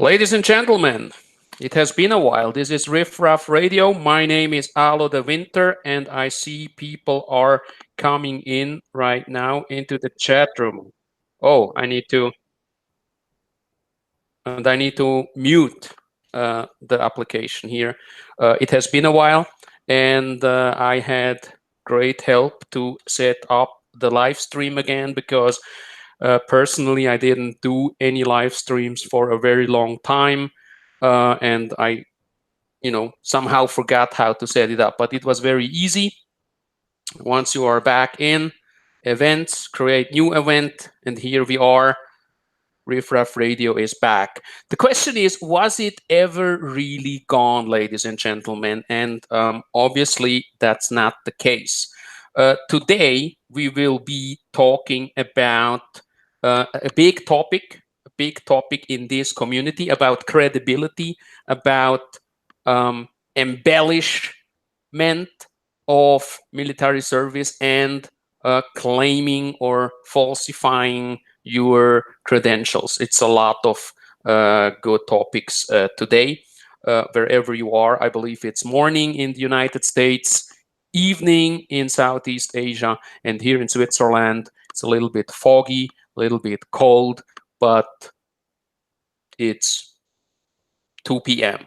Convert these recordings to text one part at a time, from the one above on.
Ladies and gentlemen, it has been a while. This is Riff Raff Radio. My name is Alo de Winter, and I see people are coming in right now into the chat room. Oh, I need to mute the application here. It has been a while, and I had great help to set up the live stream again because personally I didn't do any live streams for a very long time, and I somehow forgot how to set it up, but it was very easy. Once you are back in events, create new event, and here we are. Riff Raff Radio is back. The question is, was it ever really gone, ladies and gentlemen? And obviously, that's not the case. Today, we will be talking about a big topic in this community, about credibility, about embellishment of military service, and claiming or falsifying your credentials. It's a lot of good topics today. Wherever you are, I believe it's morning in the United States, evening in Southeast Asia, and here in Switzerland, it's a little bit foggy, a little bit cold, but it's 2 p.m.,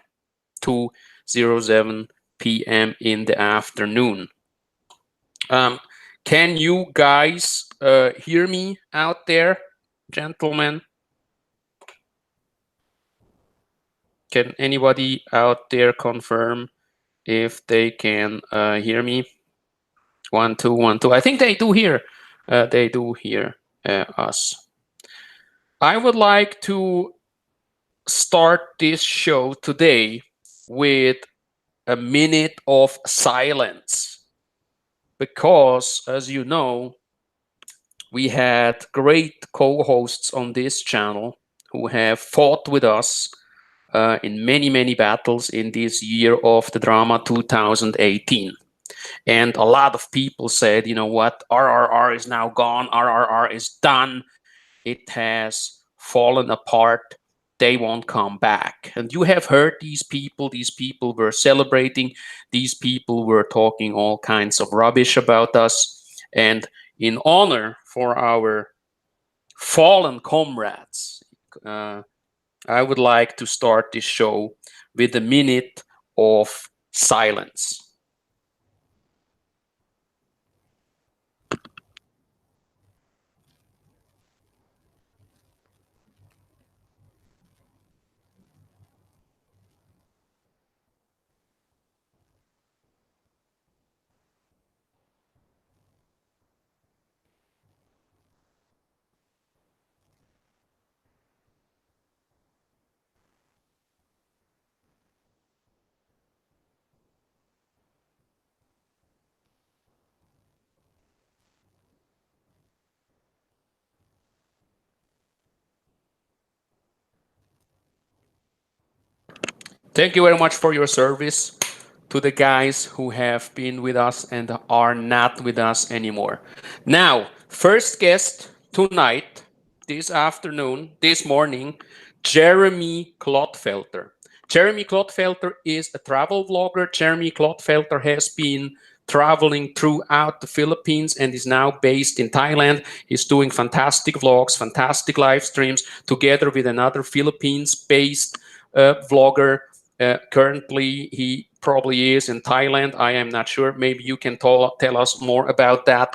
2:07 p.m. in the afternoon. Can you guys hear me out there, gentlemen? Can anybody out there confirm if they can hear me? 1 2 1 2. I think they do hear. They do hear us. I would like to start this show today with a minute of silence, because, as you know, we had great co-hosts on this channel who have fought with us in many battles in this year of the drama 2018. And a lot of people said, you know what, RRR is now gone, RRR is done, it has fallen apart, they won't come back. And you have heard these people were celebrating, these people were talking all kinds of rubbish about us. And in honor for our fallen comrades, I would like to start this show with a minute of silence. Thank you very much for your service to the guys who have been with us and are not with us anymore. Now, first guest tonight, this afternoon, this morning, Jeremy Klotfelter. Jeremy Klotfelter is a travel vlogger. Jeremy Klotfelter has been traveling throughout the Philippines and is now based in Thailand. He's doing fantastic vlogs, fantastic live streams, together with another Philippines-based vlogger. Currently, he probably is in Thailand. I am not sure. Maybe you can tell us more about that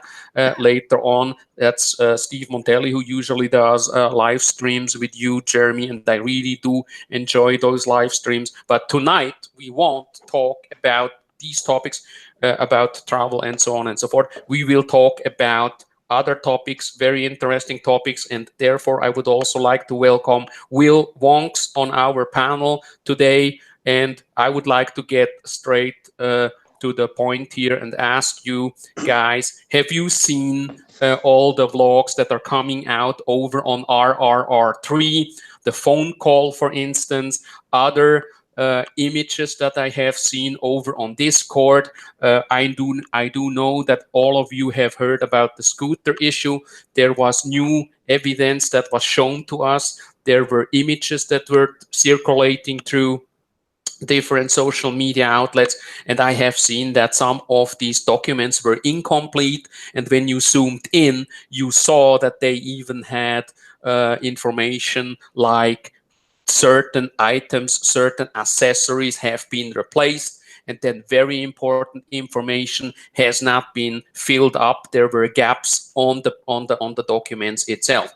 later on. That's Steve Montelli, who usually does live streams with you, Jeremy, and I really do enjoy those live streams. But tonight, we won't talk about these topics, about travel and so on and so forth. We will talk about other topics, very interesting topics, and therefore I would also like to welcome Will Wonks on our panel today. And I would like to get straight to the point here and ask you guys, have you seen all the vlogs that are coming out over on RRR3? The phone call, for instance, other images that I have seen over on Discord. I do know that all of you have heard about the scooter issue. There was new evidence that was shown to us. There were images that were circulating through different social media outlets, and I have seen that some of these documents were incomplete, and when you zoomed in you saw that they even had information like certain items, certain accessories have been replaced, and then very important information has not been filled up. There were gaps on the documents itself.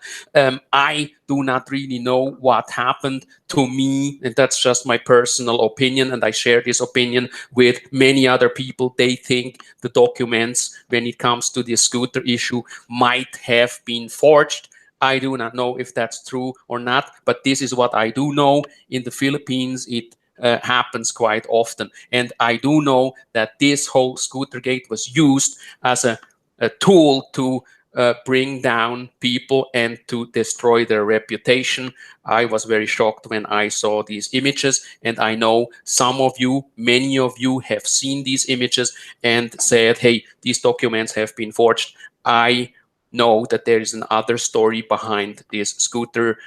I do not really know what happened to me, and that's just my personal opinion, and I share this opinion with many other people. They think the documents, when it comes to the scooter issue, might have been forged. I do not know if that's true or not, but this is what I do know. In the Philippines, it happens quite often. And I do know that this whole Scootergate was used as a tool to bring down people and to destroy their reputation. I was very shocked when I saw these images, and I know some of you, many of you, have seen these images and said, hey, these documents have been forged. I know that there is another story behind this scooter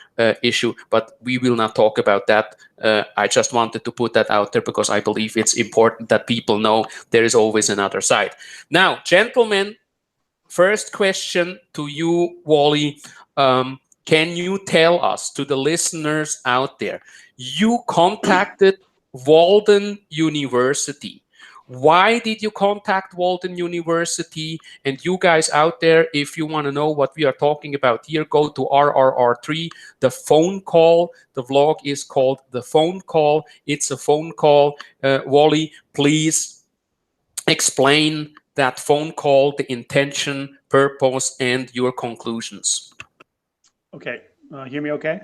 issue, but we will not talk about that. I just wanted to put that out there because I believe it's important that people know there is always another side. Now, gentlemen, first question to you, Wally. Can you tell us, to the listeners out there, you contacted Walden University. Why did you contact Walden University? And you guys out there, if you want to know what we are talking about here, go to RRR3, the phone call. The vlog is called The Phone Call. It's a phone call. Wally, please explain that phone call, the intention, purpose, and your conclusions. Okay, hear me okay?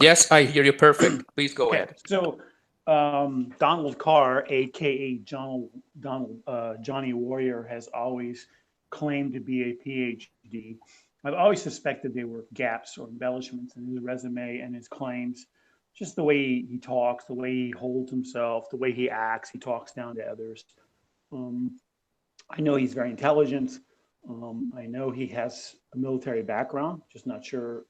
Yes, I hear you perfect. Please go Okay, ahead. so Donald Carr, aka Johnny Warrior, has always claimed to be a PhD. I've always suspected there were gaps or embellishments in his resume and his claims. Just the way he talks, the way he holds himself, the way he acts, he talks down to others. Um, I know he's very intelligent. I know he has a military background, just not sure.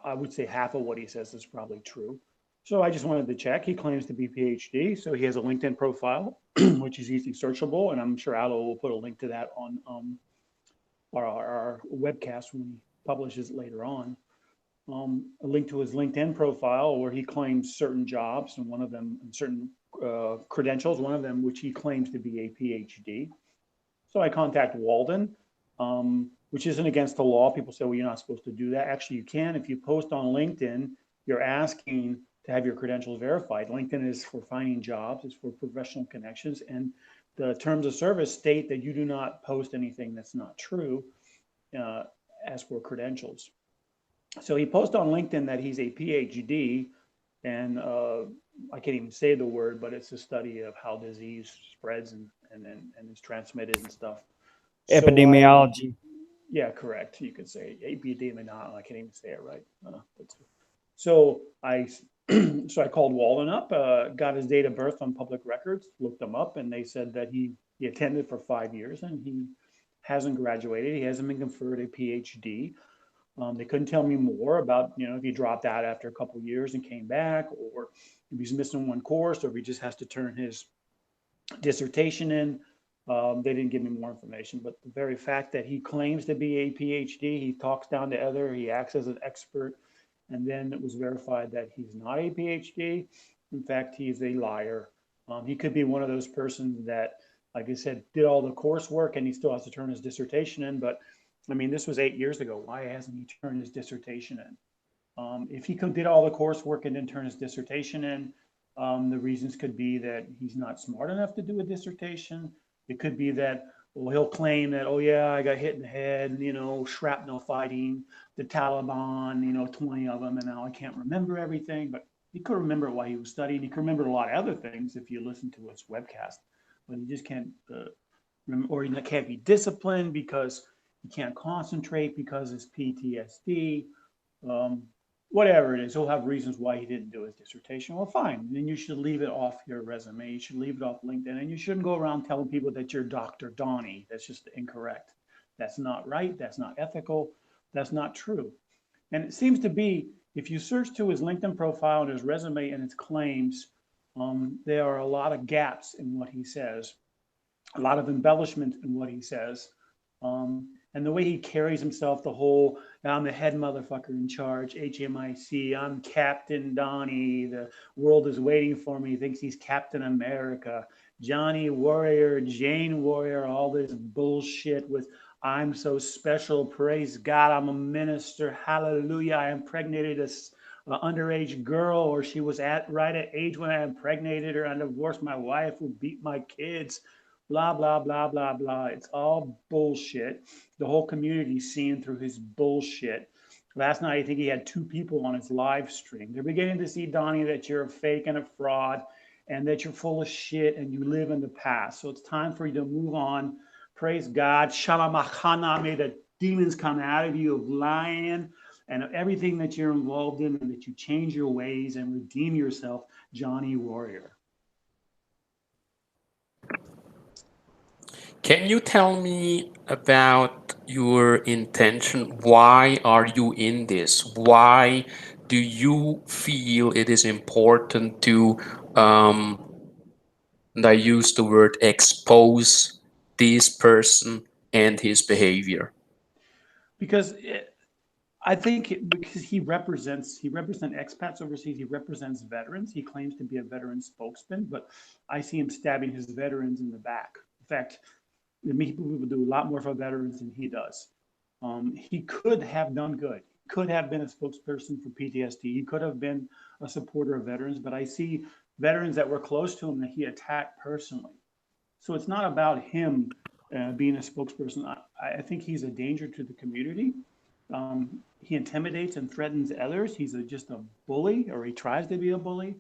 I would say half of what he says is probably true. So I just wanted to check. He claims to be PhD, so he has a LinkedIn profile, which is easily searchable, and I'm sure Allo will put a link to that on our webcast when he publishes it later on. A link to his LinkedIn profile where he claims certain jobs and one of them certain credentials, one of them which he claims to be a PhD. So I contact Walden, which isn't against the law. People say, well, you're not supposed to do that. Actually, you can. If you post on LinkedIn, you're asking to have your credentials verified. LinkedIn is for finding jobs, it's for professional connections. And the terms of service state that you do not post anything that's not true uh, as for credentials. So he posted on LinkedIn that he's a PhD, and I can't even say the word, but it's a study of how disease spreads and is transmitted and stuff. So Epidemiology. yeah, correct. You could say epidemiology. I can't even say it right. So I so I called Walden up, got his date of birth on public records, looked him up, and they said that he attended for 5 years and he hasn't graduated. He hasn't been conferred a PhD. They couldn't tell me more about, if he dropped out after a couple of years and came back, or if he's missing one course, or if he just has to turn his dissertation in. They didn't give me more information, but the very fact that he claims to be a PhD, he talks down to other, he acts as an expert, and then it was verified that he's not a PhD. In fact, he's a liar. He could be one of those persons that, like I said, did all the coursework and he still has to turn his dissertation in. But I mean, this was 8 years ago. Why hasn't he turned his dissertation in? If he did all the coursework and didn't turn his dissertation in, the reasons could be that he's not smart enough to do a dissertation. It could be that, well, he'll claim that, oh yeah, I got hit in the head, shrapnel fighting the Taliban, 20 of them, and now I can't remember everything. But he could remember while he was studying. He could remember a lot of other things if you listen to his webcast, but he just can't remember, or he can't be disciplined because he can't concentrate because his PTSD. Um, whatever it is, he'll have reasons why he didn't do his dissertation. Well, fine. Then you should leave it off your resume. You should leave it off LinkedIn, and you shouldn't go around telling people that you're Dr. Donnie. That's just incorrect. That's not right. That's not ethical. That's not true. And it seems to be, if you search to his LinkedIn profile and his resume and his claims, there are a lot of gaps in what he says, a lot of embellishment in what he says. And the way he carries himself, the whole, I'm the head motherfucker in charge, HMIC, I'm Captain Donnie, the world is waiting for me, he thinks he's Captain America, Johnny Warrior, Jane Warrior, all this bullshit with, I'm so special, praise God, I'm a minister, hallelujah, I impregnated a underage girl, or she was at right at age when I impregnated her, I divorced my wife who beat my kids, blah, blah, blah, blah, blah. It's all bullshit. The whole community seeing through his bullshit. Last night, I think he had 2 people on his live stream. They're beginning to see, Donnie, that you're a fake and a fraud and that you're full of shit and you live in the past. So it's time for you to move on. Praise God. Shalamachana, may the demons come out of you of lying and everything that you're involved in, and that you change your ways and redeem yourself, Johnny Warrior. Can you tell me about your intention? Why are you in this? Why do you feel it is important to, and I use the word expose this person and his behavior? Because I think because he represents expats overseas. He represents veterans. He claims to be a veteran spokesman, but I see him stabbing his veterans in the back. In fact, people do a lot more for veterans than he does. He could have done good. He could have been a spokesperson for PTSD. He could have been a supporter of veterans, but I see veterans that were close to him that he attacked personally. So it's not about him being a spokesperson. I think he's a danger to the community. He intimidates and threatens others. He's just a bully, or he tries to be a bully.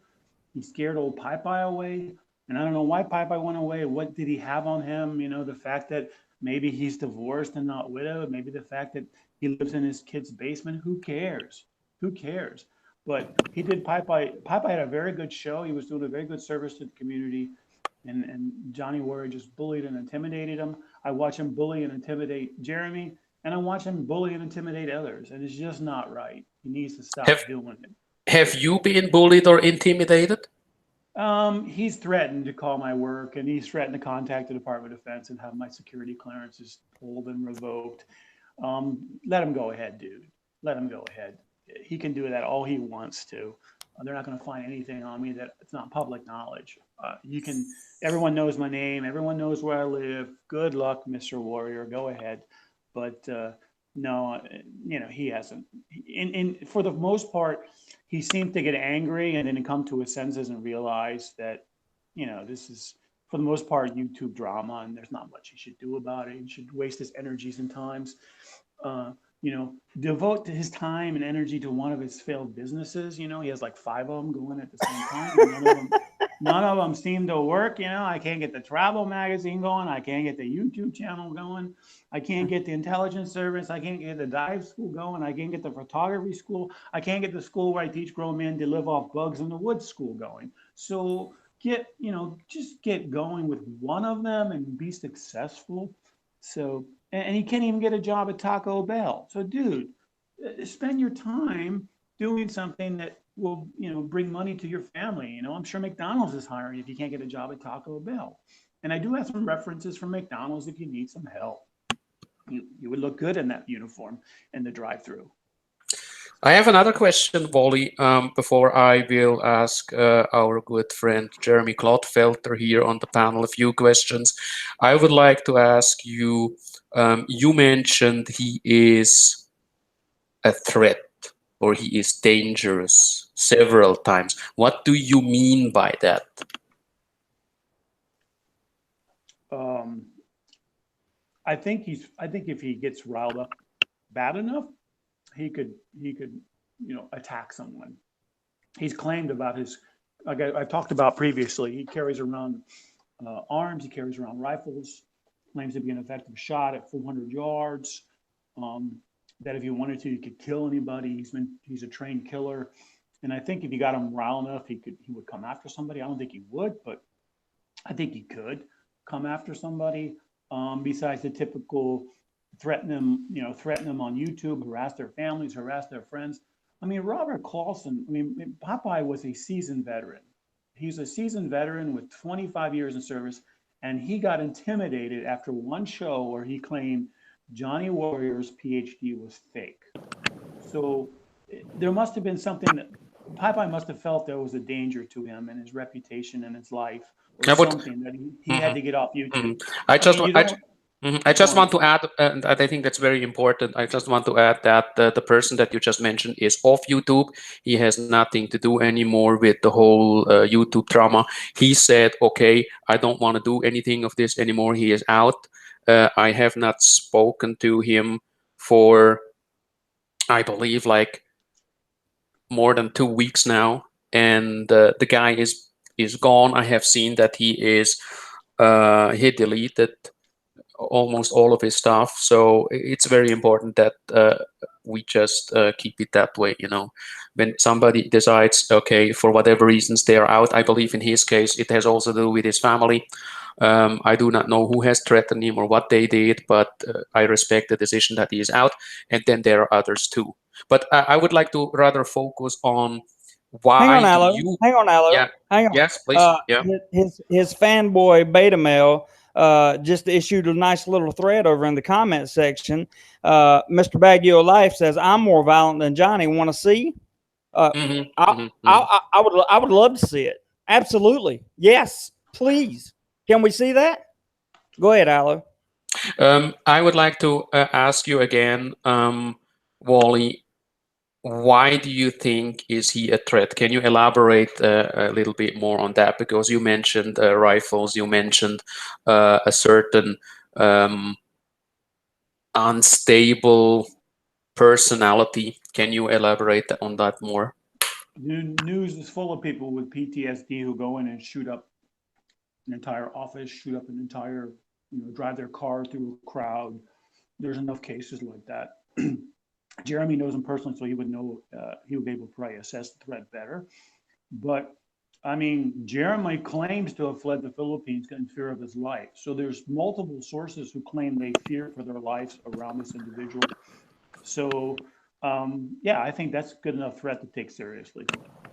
He scared old Popeye away. And I don't know why Popeye went away. What did he have on him? The fact that maybe he's divorced and not widowed, maybe the fact that he lives in his kid's basement. Who cares? Who cares? But he did Popeye. Popeye had a very good show. He was doing a very good service to the community. And Johnny Warrior just bullied and intimidated him. I watch him bully and intimidate Jeremy, and I watch him bully and intimidate others. And it's just not right. He needs to Have stop doing it. have you been bullied or intimidated? He's threatened to call my work, and he's threatened to contact the Department of Defense and have my security clearances pulled and revoked. Let him go ahead, dude. Let him go ahead. He can do that all he wants to. They're not going to find anything on me that it's not public knowledge. You can. Everyone knows my name. Everyone knows where I live. Good luck, Mr. Warrior. Go ahead. But no, he hasn't. For the most part, he seemed to get angry and then come to his senses and realize that, this is for the most part YouTube drama, and there's not much he should do about it. He should waste his energies and times, devote his time and energy to one of his failed businesses. He has like 5 of them going at the same time, and none of them seem to work. I can't get the travel magazine going. I can't get the YouTube channel going. I can't get the intelligence service. I can't get the dive school going. I can't get the photography school. I can't get the school where I teach grown men to live off bugs in the woods school going. So just get going with one of them and be successful. So, and he can't even get a job at Taco Bell. So, dude, spend your time doing something that will, bring money to your family. I'm sure McDonald's is hiring if you can't get a job at Taco Bell. And I do have some references from McDonald's if you need some help. You would look good in that uniform in the drive-through. I have another question, Wally, before I will ask our good friend Jeremy Clodfelter here on the panel a few questions. I would like to ask you, you mentioned he is a threat or he is dangerous several times. What do you mean by that? Um, I think if he gets riled up bad enough, he could attack someone. He's claimed about his, like I've talked about previously, he carries around arms, he carries around rifles, claims to be an effective shot at 400 yards. Um, that if he wanted to, he could kill anybody. He's a trained killer, and I think if you got him riled enough, he would come after somebody. I don't think he would, but I think he could come after somebody. Besides the typical threaten them on YouTube, harass their families, harass their friends. I mean, Robert Clausen. I mean, Popeye was a seasoned veteran. He's a seasoned veteran with 25 years in service, and he got intimidated after one show where he claimed Johnny Warrior's PhD was fake. So there must have been something that Popeye must have felt there was a danger to him and his reputation and his life, or I would. something that he had Mhm, to get off mhm. YouTube. I I just, mean, you I, don't. I Go just on. want to add, and I think that's very important. I just want to add that the person that you just mentioned is off YouTube. He has nothing to do anymore with the whole YouTube drama. He said, "Okay, I don't want to do anything of this anymore." He is out. I have not spoken to him for, I believe, like more than 2 weeks now, and the guy is gone. I have seen that he deleted almost all of his stuff. So it's very important that we just keep it that way. When somebody decides, okay, for whatever reasons they are out, I believe in his case it has also to do with his family. I do not know who has threatened him or what they did, but I respect the decision that he is out. And then there are others too. But I would like to rather focus on Hang on, why do Aloe. you? Hang on, Aloe. Yeah. Hang on. Yes, please. Yeah. His fanboy beta male just issued a nice little thread over in the comment section. Mr. Baggio Life says, "I'm more violent than Johnny. Want to see? Uh, Hmm. Hmm. Hmm. I would love to see it. Absolutely. Yes, please. Can we see that? Go ahead, Aloe. I would like to ask you again, Wally, why do you think is he a threat? Can you elaborate a little bit more on that? Because you mentioned rifles, you mentioned a certain um, unstable personality. Can you elaborate on that more? News is full of people with PTSD who go in and shoot up an entire office, shoot up an entire, drive their car through a crowd. There's enough cases like that. Jeremy knows him personally, so he would know. He would be able to probably assess the threat better. But I mean, Jeremy claims to have fled the Philippines in fear of his life. So there's multiple sources who claim they fear for their lives around this individual. So yeah, I think that's good enough threat to take seriously.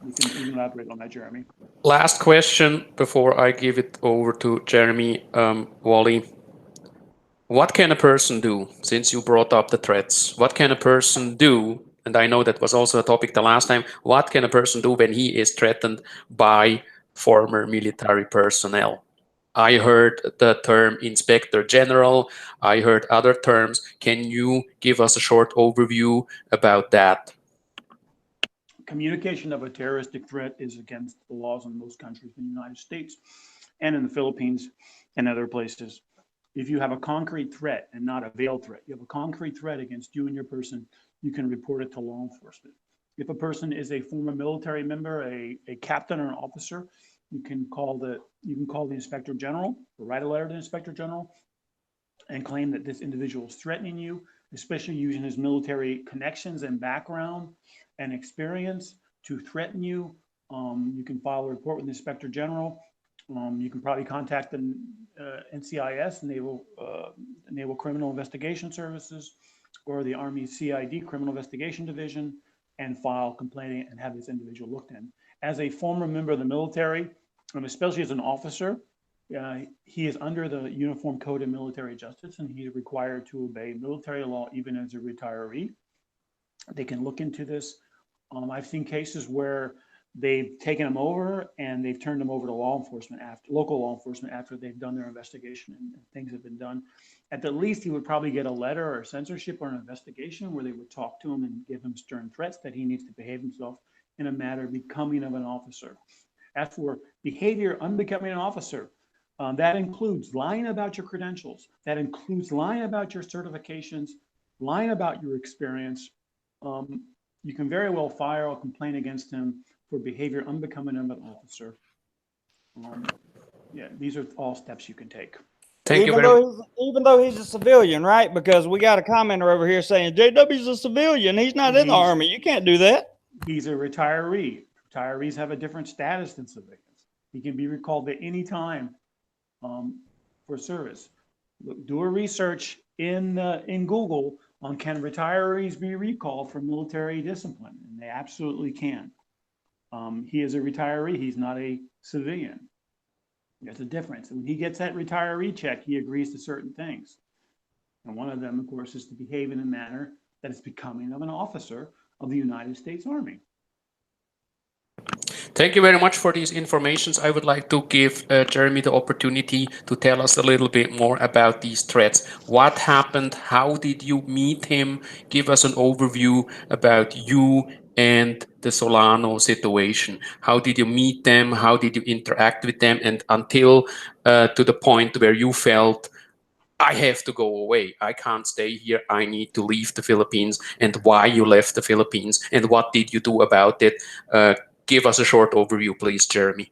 You can elaborate on that, Jeremy. Last question before I give it over to Jeremy, Wally. What can a person do, since you brought up the threats? What can a person do? And I know that was also a topic the last time. What can a person do when he is threatened by former military personnel? I heard the term inspector general. I heard other terms. Can you give us a short overview about that? Communication of a terroristic threat is against the laws in most countries in the United States and in the Philippines and other places. If you have a concrete threat and not a veiled threat, you have a concrete threat against you and your person, you can report it to law enforcement. If a person is a former military member, a captain or an officer, you can call the inspector general or write a letter to the inspector general and claim that this individual is threatening you, especially using his military connections and background and experience to threaten you. You can file a report with the inspector general. You can probably contact the NCIS, Naval Criminal Investigation Services, or the Army CID Criminal Investigation Division, and file complaint and have this individual looked in. As a former member of the military, and especially as an officer, he is under the Uniform Code of Military Justice, and he's required to obey military law even as a retiree. They can look into this. I've seen cases where they've taken them over and they've turned them over to law enforcement after local law enforcement after they've done their investigation and things have been done. At the least, he would probably get a letter or censorship or an investigation where they would talk to him and give him stern threats that he needs to behave himself in a manner becoming of an officer. As for behavior unbecoming an officer, that includes lying about your credentials. That includes lying about your certifications, lying about your experience. Um, you can very well file a complaint against him for behavior unbecoming of an officer. Um, yeah, these are all steps you can take. Thank you very much. Even though he's a civilian, right? Because we got a commenter over here saying JW's a civilian. He's not in the army. You can't do that. He's a retiree. Retirees have a different status than civilians. He can be recalled at any time for service. Look, do a research in Google on can retirees be recalled for military discipline, and they absolutely can. He is a retiree. He's not a civilian. There's a difference. When he gets that retiree check, he agrees to certain things. And one of them, of course, is to behave in a manner that is becoming of an officer of the United States Army. Thank you very much for these informations. I would like to give Jeremy the opportunity to tell us a little bit more about these threats. What happened? How did you meet him? Give us an overview about you and the Solano situation. How did you meet them? How did you interact with them? And until to the point where you felt, I have to go away. I can't stay here. I need to leave the Philippines. And why you left the Philippines? And what did you do about it? Give us a short overview, please, Jeremy.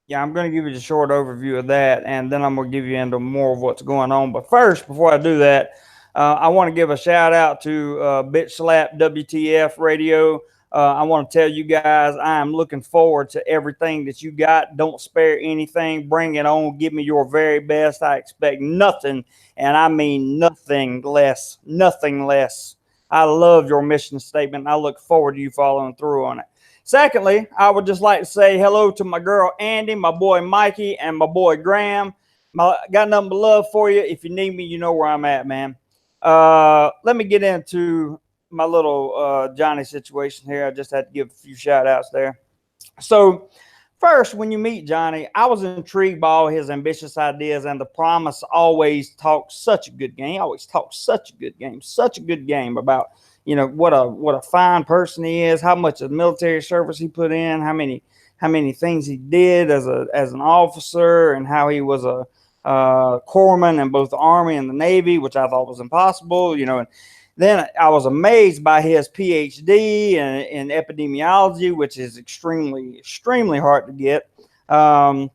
Yeah, I'm going to give you a short overview of that, and then I'm going to give you into more of what's going on. But first, before I do that, I want to give a shout out to Bitch Slap WTF Radio. I want to tell you guys I am looking forward to everything that you got. Don't spare anything. Bring it on. Give me your very best. I expect nothing, and I mean nothing less. Nothing less. I love your mission statement. I look forward to you following through on it. Secondly, I would just like to say hello to my girl Andy, my boy Mikey, and my boy Graham. Got nothing but love for you. If you need me, you know where I'm at, man. Let me get into my little Johnny situation here. I just had to give a few shout outs there. So first, when you meet Johnny, I was intrigued by all his ambitious ideas and the promise. Always talks such a good game. He always talks such a good game about, you know, what a fine person he is, how much of military service he put in, how many things he did as an officer, and how he was a corpsman in both the Army and the Navy, which I thought was impossible, you know. And then I was amazed by his PhD in epidemiology, which is extremely hard to get. And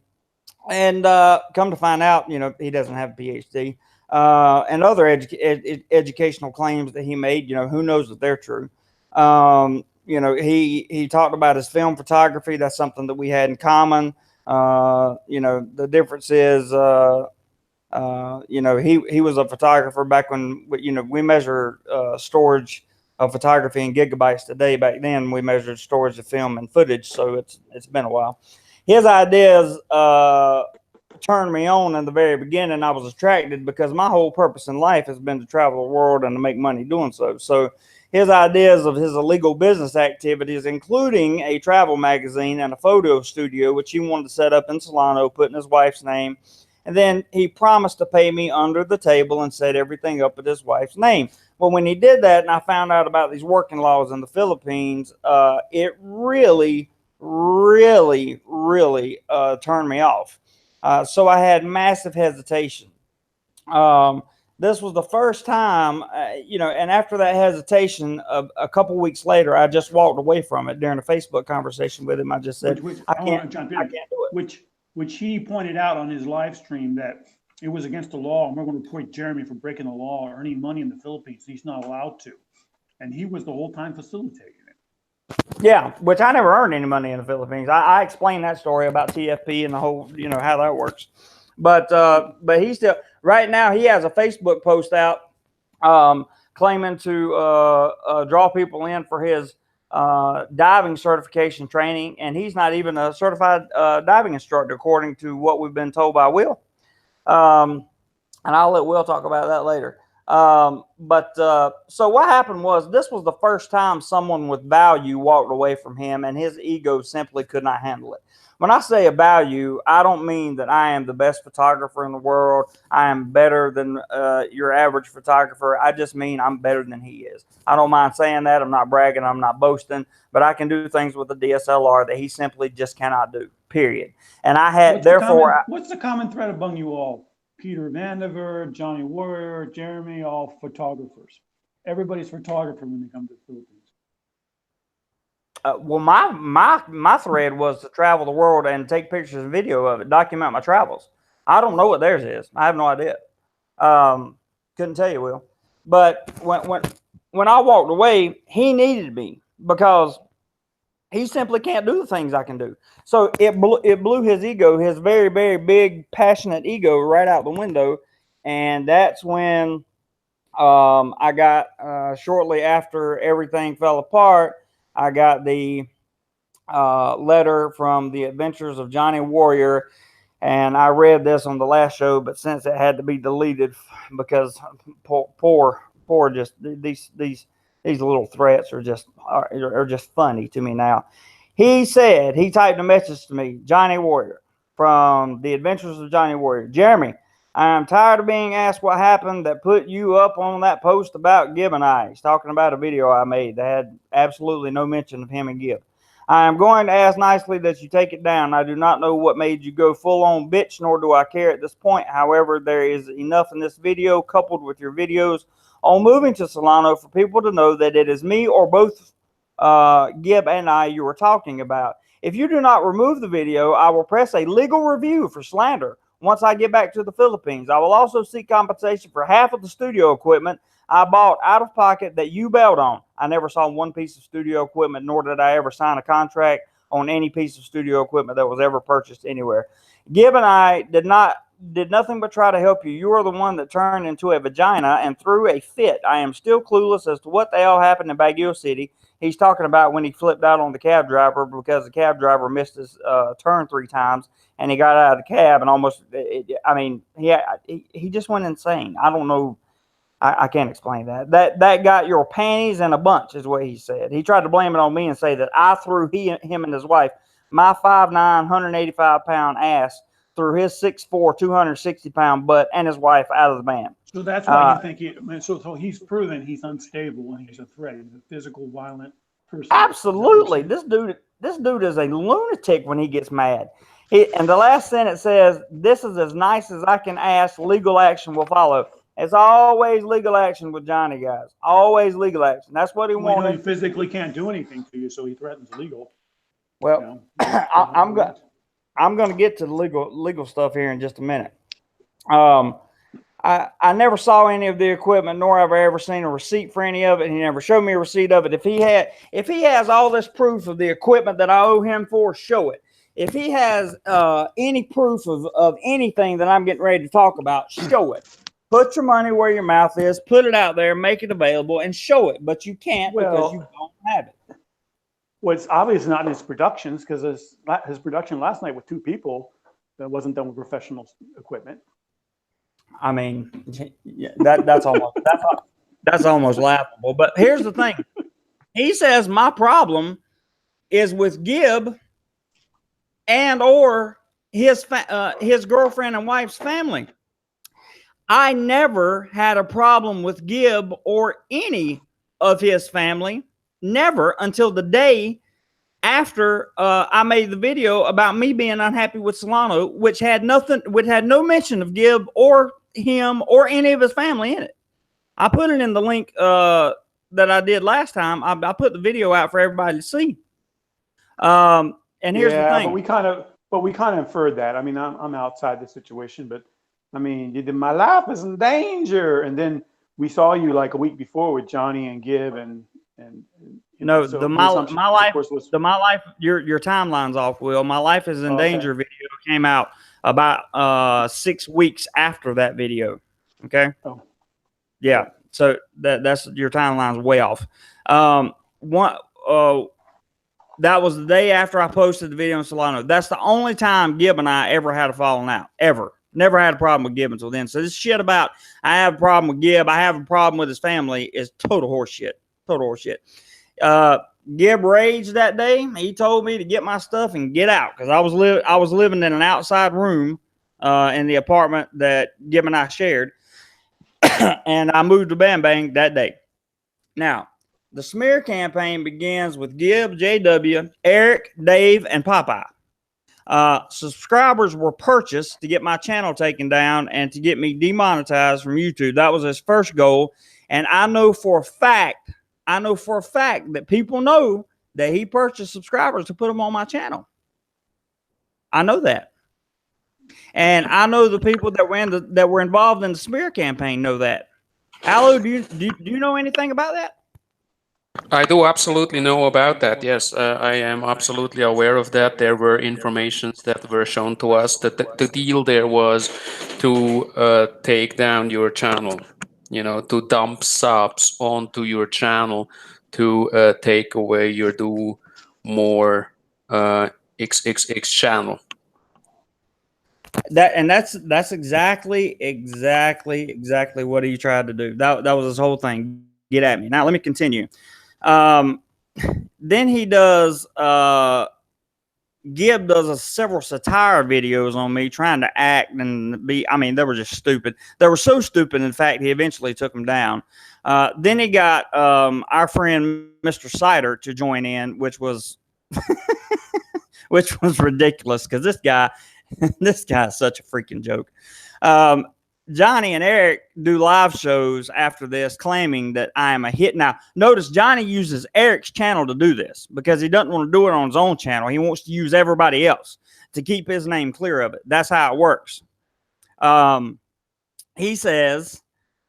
come to find out, you know, he doesn't have a PhD. And other educational claims that he made, you know, who knows if they're true. You know, he talked about his film photography. That's something that we had in common. You know, the difference is, you know, he was a photographer back when, you know, we measure storage of photography in gigabytes today. Back then, we measured storage of film and footage. So it's been a while. His ideas turned me on in the very beginning. I was attracted because my whole purpose in life has been to travel the world and to make money doing so. So his ideas of his illegal business activities, including a travel magazine and a photo studio, which he wanted to set up in Solano, put in his wife's name. And then he promised to pay me under the table and set everything up with his wife's name. Well, when he did that and I found out about these working laws in the Philippines, it really turned me off. So I had massive hesitation. This was the first time, you know, and after that hesitation, a couple weeks later, I just walked away from it during a Facebook conversation with him. I just said, I can't do it. Which he pointed out on his live stream that it was against the law, and we're going to report Jeremy for breaking the law, earning money in the Philippines. He's not allowed to. And he was the whole time facilitating it. Yeah, which I never earned any money in the Philippines. I explained that story about TFP and the whole, you know, how that works. But he still, right now, he has a Facebook post out claiming to draw people in for his diving certification training, and he's not even a certified diving instructor, according to what we've been told by Will. And I'll let Will talk about that later. So what happened was, this was the first time someone with value walked away from him, and his ego simply could not handle it. When I say a value, I don't mean that I am the best photographer in the world. I am better than your average photographer. I just mean I'm better than he is. I don't mind saying that. I'm not bragging. I'm not boasting. But I can do things with a DSLR that he simply just cannot do, period. And I had, what's the common thread among you all? Peter Vandiver, Johnny Warrior, Jeremy, all photographers. Everybody's a photographer when they come to the Philippines. Well, my thread was to travel the world and take pictures and video of it, document my travels. I don't know what theirs is. I have no idea. Couldn't tell you, Will. But when I walked away, he needed me because he simply can't do the things I can do. So it blew his ego, his very, very big, passionate ego, right out the window. And that's when I got shortly after everything fell apart, I got the letter from the Adventures of Johnny Warrior, and I read this on the last show, but since it had to be deleted because poor just these little threats are just funny to me now. He said, he typed a message to me, Johnny Warrior, from the Adventures of Johnny Warrior. Jeremy, I am tired of being asked what happened that put you up on that post about Gib and I. He's talking about a video I made that had absolutely no mention of him and Gib. I am going to ask nicely that you take it down. I do not know what made you go full on bitch, nor do I care at this point. However, there is enough in this video coupled with your videos on moving to Solano for people to know that it is me or both Gib and I you were talking about. If you do not remove the video, I will press a legal review for slander once I get back to the Philippines. I will also seek compensation for half of the studio equipment I bought out of pocket that you bailed on. I never saw one piece of studio equipment, nor did I ever sign a contract on any piece of studio equipment that was ever purchased anywhere. Gib and I did nothing but try to help you. You are the one that turned into a vagina and threw a fit. I am still clueless as to what the hell happened in Baguio City. He's talking about when he flipped out on the cab driver because the cab driver missed his turn 3 times, and he got out of the cab and almost. He just went insane. I don't know. I can't explain that. That got your panties in a bunch, is what he said. He tried to blame it on me and say that I threw him and his wife, my 5'9", 185-pound ass, through his 6'4", 260-pound butt and his wife out of the van. So that's why you think so he's proven he's unstable and he's a threat. He's a physical, violent person. Absolutely. This dude is a lunatic when he gets mad. And the last sentence says, "This is as nice as I can ask. Legal action will follow." It's always legal action with Johnny, guys. Always legal action. That's what he wanted. He physically can't do anything to you, so he threatens legal. Well, I'm going to get to the legal stuff here in just a minute. I never saw any of the equipment, nor have I ever seen a receipt for any of it. He never showed me a receipt of it. If he has all this proof of the equipment that I owe him for, show it. If he has any proof of anything that I'm getting ready to talk about, show it. Put your money where your mouth is. Put it out there. Make it available and show it. But you can't because you don't have it. Well, it's obvious not in his productions because his production last night with 2 people that wasn't done with professional equipment. I mean, that's almost laughable. But here's the thing: he says my problem is with Gib and or his girlfriend and wife's family. I never had a problem with Gib or any of his family. Never until the day after I made the video about me being unhappy with Solano, which had no mention of Gib or him or any of his family in it. I put it in the link that I did last time. I put the video out for everybody to see. And here's the thing. But we kind of inferred that. I mean, I'm outside the situation, but I mean, my life is in danger. And then we saw you like a week before with Johnny and Gib and no, so my life, your timeline's off, Will. My life is in danger video came out about 6 weeks after that video. Okay. Oh. Yeah. So that's your timeline's way off. That was the day after I posted the video in Solano. That's the only time Gib and I ever had a falling out. Ever. Never had a problem with Gib until then. So this shit about I have a problem with Gib, I have a problem with his family is total horseshit. Total horseshit. Gib raged that day. He told me to get my stuff and get out because I was living in an outside room in the apartment that Gib and I shared. And I moved to Bang Bang that day. Now, the smear campaign begins with Gib, JW, Eric, Dave, and Popeye. Subscribers were purchased to get my channel taken down and to get me demonetized from YouTube. That was his first goal. And I know for a fact that people know that he purchased subscribers to put them on my channel. I know that. And I know the people that were involved in the smear campaign know that. Allo, do you know anything about that? I do absolutely know about that. Yes, I am absolutely aware of that. There were informations that were shown to us that the deal there was to take down your channel, to dump subs onto your channel to take away your do more XXX channel. That's exactly what he tried to do. That was his whole thing. Get at me. Now let me continue. Um, then he does Gibb does several satire videos on me trying to act and be. I mean, they were just stupid. They were so stupid, in fact, he eventually took them down. Then he got our friend Mr. Sider to join in, which was ridiculous because this guy, this guy is such a freaking joke. Um, Johnny and Eric do live shows after this claiming that I am a hit. Now, notice Johnny uses Eric's channel to do this because he doesn't want to do it on his own channel. He wants to use everybody else to keep his name clear of it. That's how it works. He says,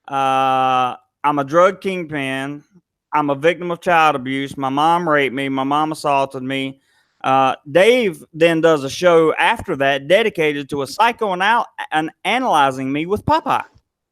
I'm a drug kingpin. I'm a victim of child abuse. My mom raped me. My mom assaulted me. Dave then does a show after that dedicated to a psychoanalyzing me with Popeye.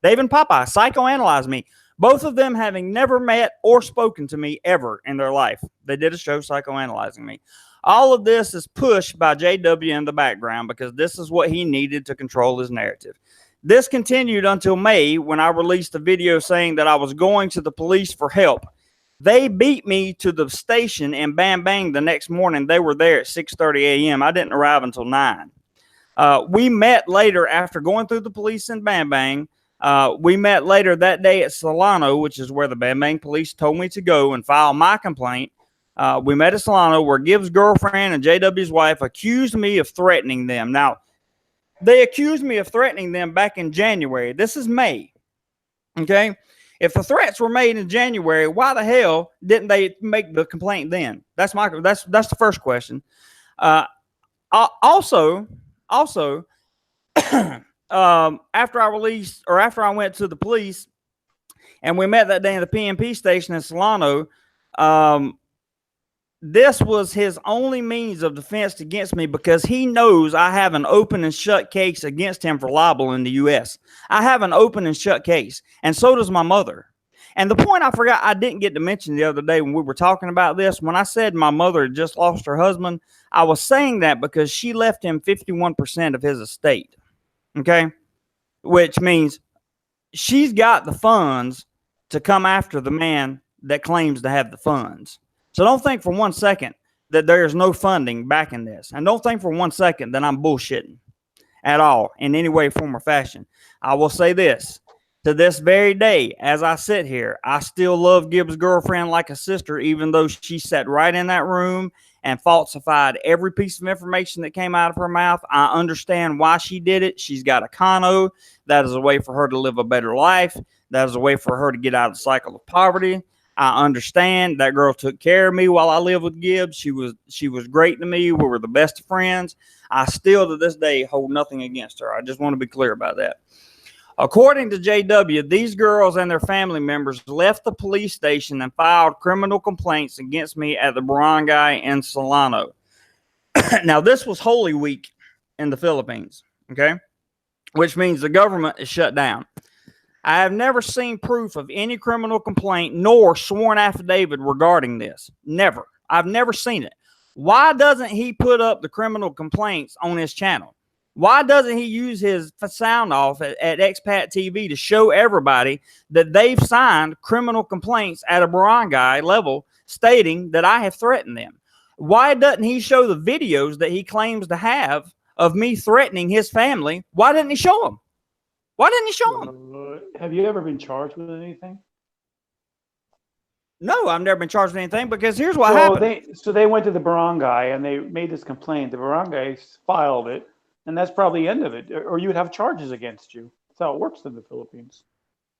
Dave and Popeye psychoanalyze me. Both of them having never met or spoken to me ever in their life. They did a show psychoanalyzing me. All of this is pushed by JW in the background because this is what he needed to control his narrative. This continued until May when I released a video saying that I was going to the police for help. They beat me to the station in Bang Bang the next morning. They were there at 6:30 a.m. I didn't arrive until 9. We met later after going through the police in Bang Bang. We met later that day at Solano, which is where the Bang Bang police told me to go and file my complaint. We met at Solano where Gibbs' girlfriend and JW's wife accused me of threatening them. Now, they accused me of threatening them back in January. This is May. Okay? If the threats were made in January, why the hell didn't they make the complaint then? That's the first question. Also, after I went to the police and we met that day in the PMP station in Solano, this was his only means of defense against me because he knows I have an open and shut case against him for libel in the U.S. I have an open and shut case, and so does my mother. And the point I forgot I didn't get to mention the other day when we were talking about this, when I said my mother had just lost her husband, I was saying that because she left him 51% of his estate, okay? Which means she's got the funds to come after the man that claims to have the funds. So don't think for 1 second that there's no funding backing this. And don't think for 1 second that I'm bullshitting at all in any way, form, or fashion. I will say this. To this very day, as I sit here, I still love Gibbs' girlfriend like a sister, even though she sat right in that room and falsified every piece of information that came out of her mouth. I understand why she did it. She's got a condo. That is a way for her to live a better life. That is a way for her to get out of the cycle of poverty. I understand that girl took care of me while I lived with Gibbs. She was great to me. We were the best of friends. I still to this day hold nothing against her. I just want to be clear about that. According to JW, these girls and their family members left the police station and filed criminal complaints against me at the barangay in Solano. Now, this was Holy Week in the Philippines, okay? Which means the government is shut down. I have never seen proof of any criminal complaint nor sworn affidavit regarding this. Never. I've never seen it. Why doesn't he put up the criminal complaints on his channel? Why doesn't he use his sound off at Expat TV to show everybody that they've signed criminal complaints at a barangay level stating that I have threatened them? Why doesn't he show the videos that he claims to have of me threatening his family? Why didn't he show them? Why didn't he show them? Have you ever been charged with anything? No, I've never been charged with anything because here's what happened. So they went to the barangay and they made this complaint. The barangay filed it, and that's probably the end of it. Or you would have charges against you. That's how it works in the Philippines.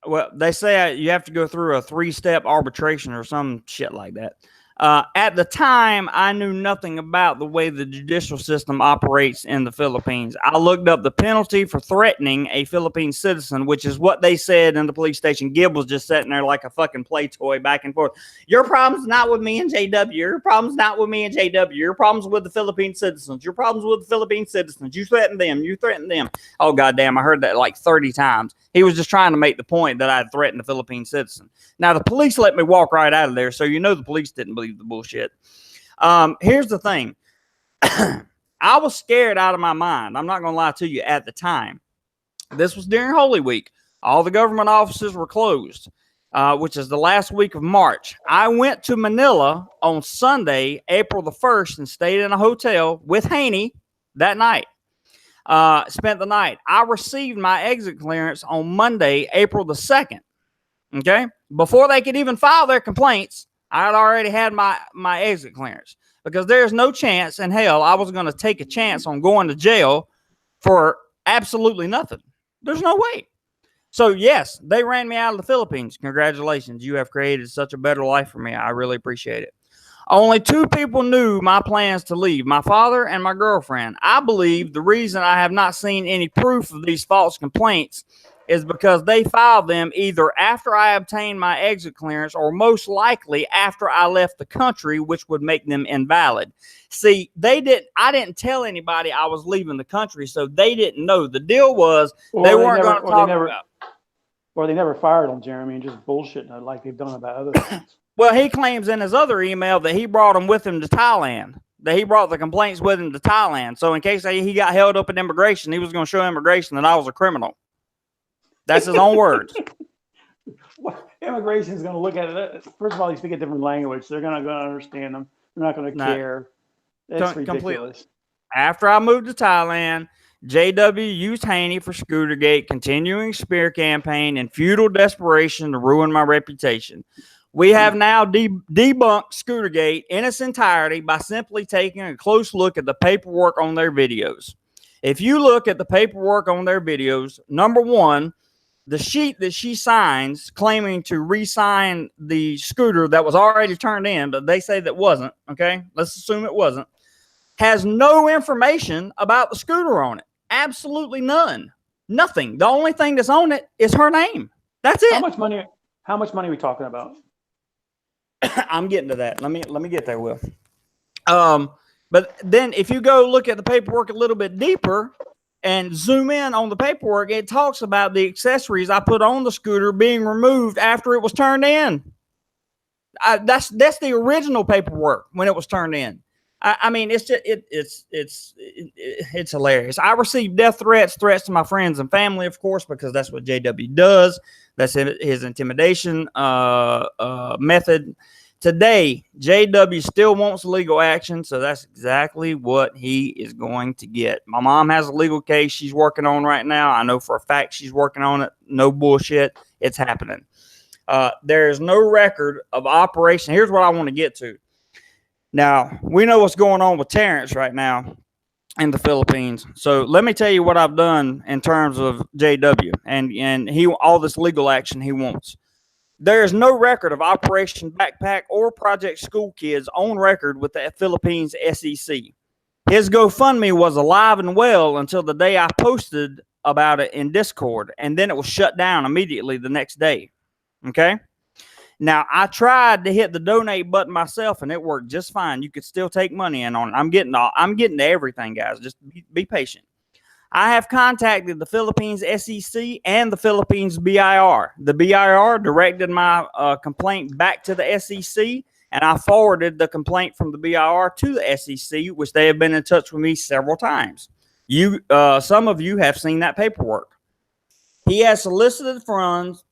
Well, they say you have to go through a 3-step arbitration or some shit like that. At the time, I knew nothing about the way the judicial system operates in the Philippines. I looked up the penalty for threatening a Philippine citizen, which is what they said in the police station. Gib was just sitting there like a fucking play toy back and forth. Your problem's not with me and JW. Your problem's not with me and JW. Your problem's with the Philippine citizens. Your problem's with the Philippine citizens. You threaten them. You threaten them. Oh, goddamn. I heard that like 30 times. He was just trying to make the point that I had threatened a Philippine citizen. Now, the police let me walk right out of there, so you know the police didn't believe the bullshit. Here's the thing. I was scared out of my mind. I'm not going to lie to you at the time. This was during Holy Week. All the government offices were closed, which is the last week of March. I went to Manila on Sunday, April the 1st, and stayed in a hotel with Haney that night. Spent the night. I received my exit clearance on Monday, April the 2nd. Okay? Before they could even file their complaints, I had already had my exit clearance, because there's no chance in hell I was going to take a chance on going to jail for absolutely nothing. There's no way. So, yes, they ran me out of the Philippines. Congratulations. You have created such a better life for me. I really appreciate it. Only 2 people knew my plans to leave, my father and my girlfriend. I believe the reason I have not seen any proof of these false complaints is because they filed them either after I obtained my exit clearance or most likely after I left the country, which would make them invalid. See, I didn't tell anybody I was leaving the country, so they didn't know. The deal was they weren't going to talk about. Or they never fired him, Jeremy, and just bullshitting like they've done about other things. Well, he claims in his other email that he brought them with him to Thailand, that he brought the complaints with him to Thailand. So in case he got held up in immigration, he was going to show immigration that I was a criminal. That's his own words. Well, immigration is going to look at it. First of all, you speak a different language. They're going to understand them. They're not going to care. It's ridiculous. Completely. After I moved to Thailand, JW used Haney for Scootergate, continuing smear campaign and futile desperation to ruin my reputation. We have now debunked Scootergate in its entirety by simply taking a close look at the paperwork on their videos. If you look at the paperwork on their videos, number one, the sheet that she signs claiming to re-sign the scooter that was already turned in, but they say that wasn't, okay? Let's assume it wasn't, has no information about the scooter on it. Absolutely none. Nothing. The only thing that's on it is her name. That's it. How much money are we talking about? I'm getting to that. Let me get there, Will. But then if you go look at the paperwork a little bit deeper and zoom in on the paperwork, it talks about the accessories I put on the scooter being removed after it was turned in. That's the original paperwork when it was turned in. I mean, it's just it's hilarious. I received death threats to my friends and family, of course, because that's what JW does. That's his intimidation method. Today, JW still wants legal action, so that's exactly what he is going to get. My mom has a legal case she's working on right now. I know for a fact she's working on it. No bullshit. It's happening. There is no record of operation. Here's what I want to get to. Now, we know what's going on with Terrence right now in the Philippines. So let me tell you what I've done in terms of JW and all this legal action he wants. There is no record of Operation Backpack or Project School Kids on record with the Philippines SEC. His GoFundMe was alive and well until the day I posted about it in Discord, and then it was shut down immediately the next day. Okay? Now, I tried to hit the donate button myself, and it worked just fine. You could still take money in on it. I'm getting to everything, guys. Just be patient. I have contacted the Philippines SEC and the Philippines BIR. The BIR directed my complaint back to the SEC, and I forwarded the complaint from the BIR to the SEC, which they have been in touch with me several times. Some of you have seen that paperwork. He has solicited funds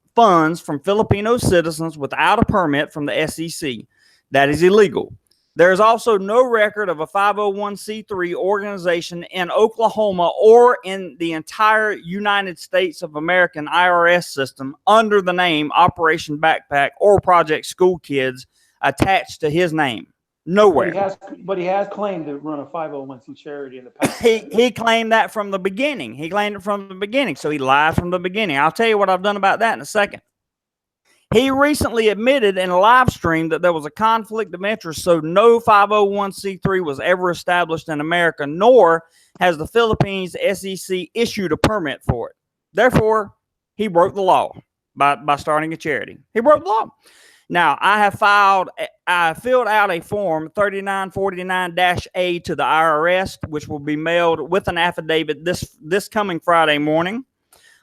from Filipino citizens without a permit from the SEC. That is illegal. There is also no record of a 501c3 organization in Oklahoma or in the entire United States of American IRS system under the name Operation Backpack or Project School Kids attached to his name. Nowhere. But he has claimed to run a 501c charity in the past. He claimed that from the beginning. So he lied from the beginning. I'll tell you what I've done about that in a second. He recently admitted in a live stream that there was a conflict of interest, so no 501c3 was ever established in America, nor has the Philippines SEC issued a permit for it. Therefore, he broke the law by starting a charity. He broke the law. Now, I filled out a form 3949-A to the IRS, which will be mailed with an affidavit this coming Friday morning.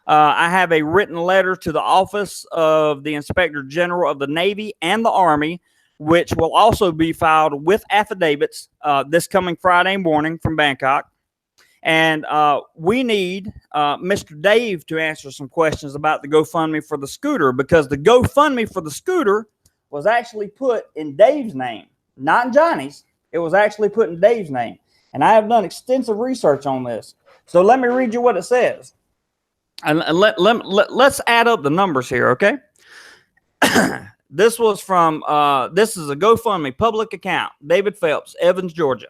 I have a written letter to the Office of the Inspector General of the Navy and the Army, which will also be filed with affidavits this coming Friday morning from Bangkok. And we need Mr. Dave to answer some questions about the GoFundMe for the scooter, because the GoFundMe for the scooter was actually put in Dave's name, not in Johnny's. It was actually put in Dave's name. And I have done extensive research on this. So let me read you what it says. And let's add up the numbers here, okay? This was from, this is a GoFundMe public account, David Phelps, Evans, Georgia.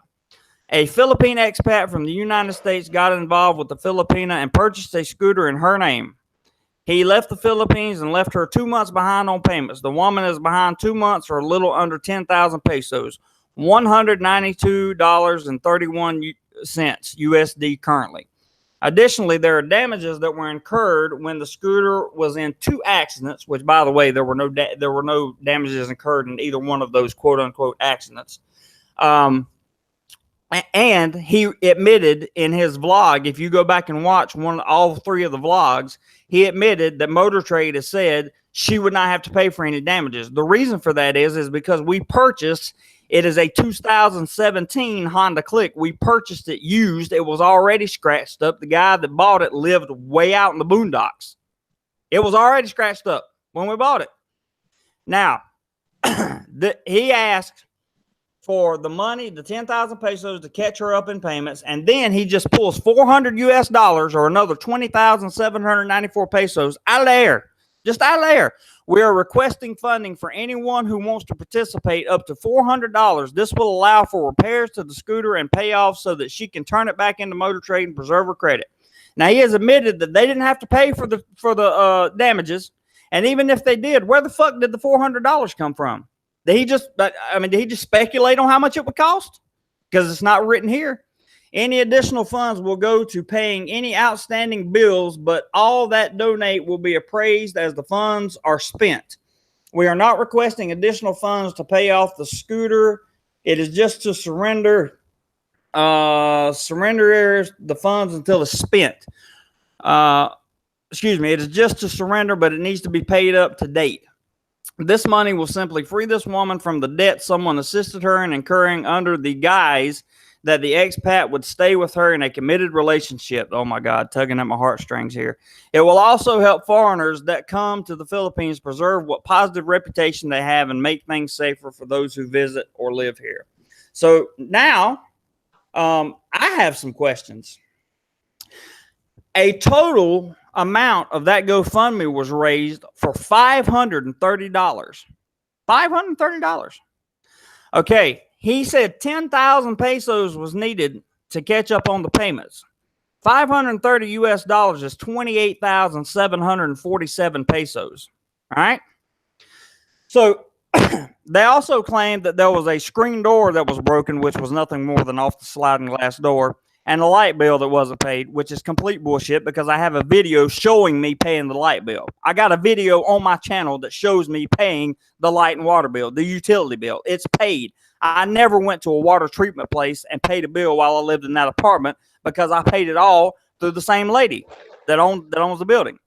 A Philippine expat from the United States got involved with the Filipina and purchased a scooter in her name. He left the Philippines and left her 2 months behind on payments. The woman is behind 2 months or a little under 10,000 pesos, $192.31 USD currently. Additionally, there are damages that were incurred when the scooter was in 2 accidents, which, by the way, there were no damages incurred in either one of those quote-unquote accidents. And he admitted in his vlog, if you go back and watch all 3 of the vlogs, he admitted that Motor Trade has said she would not have to pay for any damages. The reason for that is because we purchased, it is a 2017 Honda Click. We purchased it used. It was already scratched up. The guy that bought it lived way out in the boondocks. It was already scratched up when we bought it. Now, he asked for the money, the 10,000 pesos to catch her up in payments, and then he just pulls $400 US or another 20,794 pesos out of the air, just out of the air. We are requesting funding for anyone who wants to participate up to $400. This will allow for repairs to the scooter and payoff so that she can turn it back into Motor Trade and preserve her credit. Now, he has admitted that they didn't have to pay for the damages, and even if they did, where the fuck did the $400 come from? Did he just speculate on how much it would cost? Because it's not written here. Any additional funds will go to paying any outstanding bills, but all that donate will be appraised as the funds are spent. We are not requesting additional funds to pay off the scooter. It is just to surrender the funds until it's spent. It is just to surrender, but it needs to be paid up to date. This money will simply free this woman from the debt someone assisted her in incurring under the guise that the expat would stay with her in a committed relationship. Oh my God, tugging at my heartstrings here. It will also help foreigners that come to the Philippines preserve what positive reputation they have and make things safer for those who visit or live here. So now I have some questions. A total amount of that GoFundMe was raised for $530. $530. Okay, he said 10,000 pesos was needed to catch up on the payments. $530 US is 28,747 pesos. All right. So they also claimed that there was a screen door that was broken, which was nothing more than off the sliding glass door, and a light bill that wasn't paid, which is complete bullshit because I have a video showing me paying the light bill. I got a video on my channel that shows me paying the light and water bill, the utility bill. It's paid. I never went to a water treatment place and paid a bill while I lived in that apartment because I paid it all through the same lady that owns the building.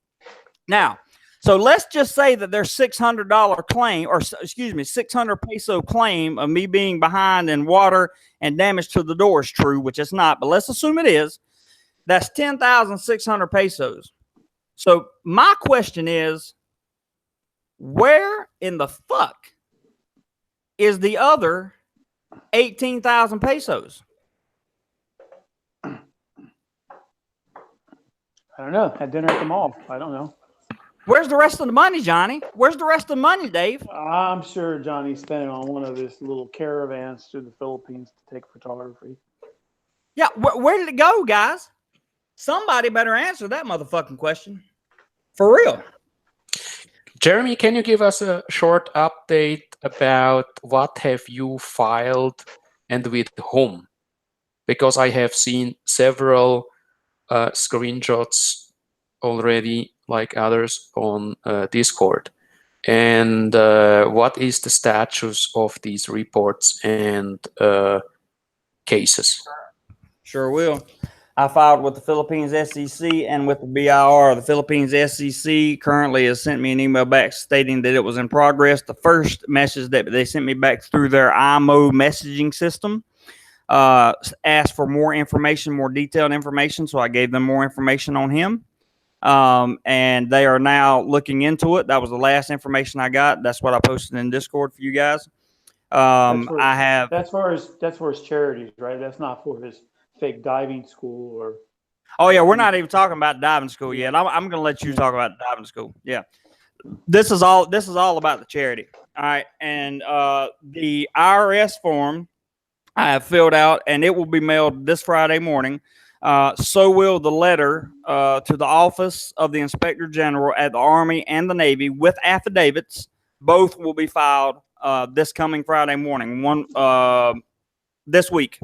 Now, so let's just say that their $600 claim, or excuse me, 600 peso claim of me being behind in water and damage to the door is true, which it's not, but let's assume it is. That's 10,600 pesos. So my question is, where in the fuck is the other 18,000 pesos? I don't know. Had dinner at the mall. I don't know. Where's the rest of the money, Johnny? Where's the rest of the money, Dave? I'm sure Johnny spent it on one of his little caravans to the Philippines to take photography. Yeah, where did it go, guys? Somebody better answer that motherfucking question. For real. Jeremy, can you give us a short update about what have you filed and with whom? Because I have seen several screenshots already, like others, on Discord. And what is the status of these reports and cases? Sure will. I filed with the Philippines SEC and with the BIR. The Philippines SEC currently has sent me an email back stating that it was in progress. The first message that they sent me back through their IMO messaging system asked for more information, more detailed information. So I gave them more information on him. And they are now looking into it. That was the last information I got. That's what I posted in Discord for you guys. I have. That's for his charities, right? That's not for his fake diving school or. Oh yeah, we're not even talking about diving school yet. I'm going to let you talk about diving school. Yeah, this is all about the charity. All right, and the IRS form I have filled out, and it will be mailed this Friday morning. So will the letter to the Office of the Inspector General at the Army and the Navy with affidavits. Both will be filed this coming Friday morning. One this week,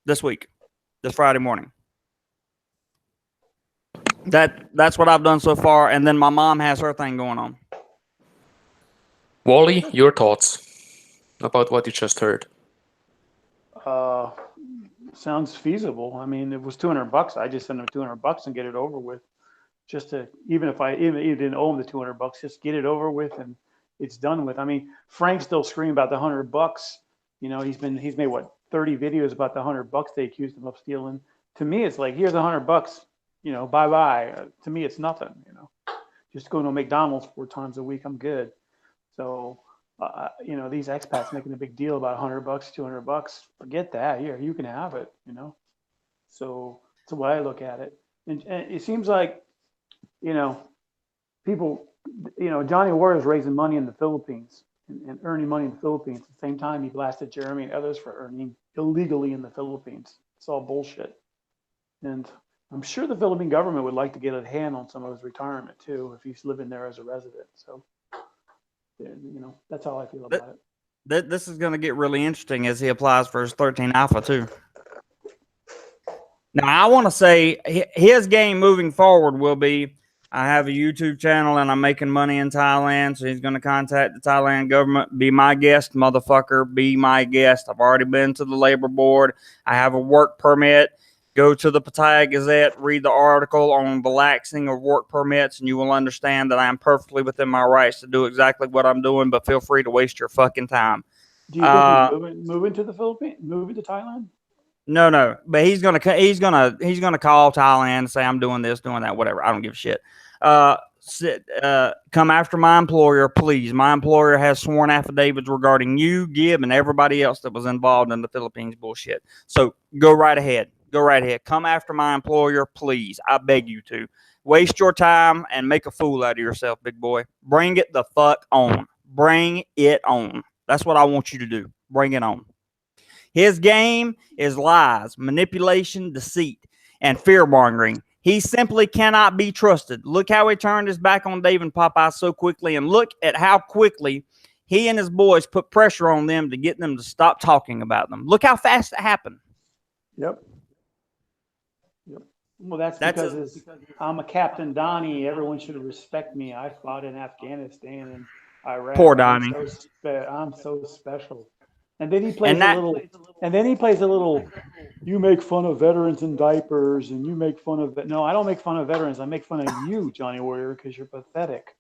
this Friday morning. That's what I've done so far, and then my mom has her thing going on. Wally, your thoughts about what you just heard? Sounds feasible. I mean, it was $200. I just send him $200 and get it over with. Just to even if I even didn't owe him the $200, just get it over with and it's done with. I mean, Frank's still screaming about the $100. You know, he's made what 30 videos about the $100 they accused him of stealing. To me, it's like here's $100. You know, bye bye. To me, it's nothing. You know, just going to McDonald's 4 times a week, I'm good. So. You know, these expats making a big deal about $100, $200. Forget that. Here, you can have it. You know, so that's the way I look at it. And it seems like, you know, people, you know, Johnny Warrior's raising money in the Philippines and earning money in the Philippines. At the same time, he blasted Jeremy and others for earning illegally in the Philippines. It's all bullshit. And I'm sure the Philippine government would like to get a hand on some of his retirement too, if he's living there as a resident. So. You know, that's how I feel about it. This is going to get really interesting as he applies for his 13 Alpha too. Now, I want to say his game moving forward will be, I have a YouTube channel and I'm making money in Thailand, so he's going to contact the Thailand government, be my guest, motherfucker, be my guest. I've already been to the labor board. I have a work permit. Go to the Pattaya Gazette, read the article on relaxing of work permits, and you will understand that I am perfectly within my rights to do exactly what I'm doing, but feel free to waste your fucking time. Do you think he's moving to the Philippines, moving to Thailand? No, but he's gonna call Thailand and say I'm doing this, doing that, whatever. I don't give a shit. Come after my employer, please. My employer has sworn affidavits regarding you, Gib, and everybody else that was involved in the Philippines bullshit. So go right ahead. Go right ahead. Come after my employer, please. I beg you to. Waste your time and make a fool out of yourself, big boy. Bring it the fuck on. Bring it on. That's what I want you to do. Bring it on. His game is lies, manipulation, deceit, and fear-mongering. He simply cannot be trusted. Look how he turned his back on Dave and Popeye so quickly, and look at how quickly he and his boys put pressure on them to get them to stop talking about them. Look how fast it happened. Yep. Well, that's because I'm a Captain Donnie. Everyone should respect me. I fought in Afghanistan and Iraq. Poor Donnie. I'm so special. And then he plays a little. You make fun of veterans in diapers, and you make fun of that. No, I don't make fun of veterans. I make fun of you, Johnny Warrior, because you're pathetic.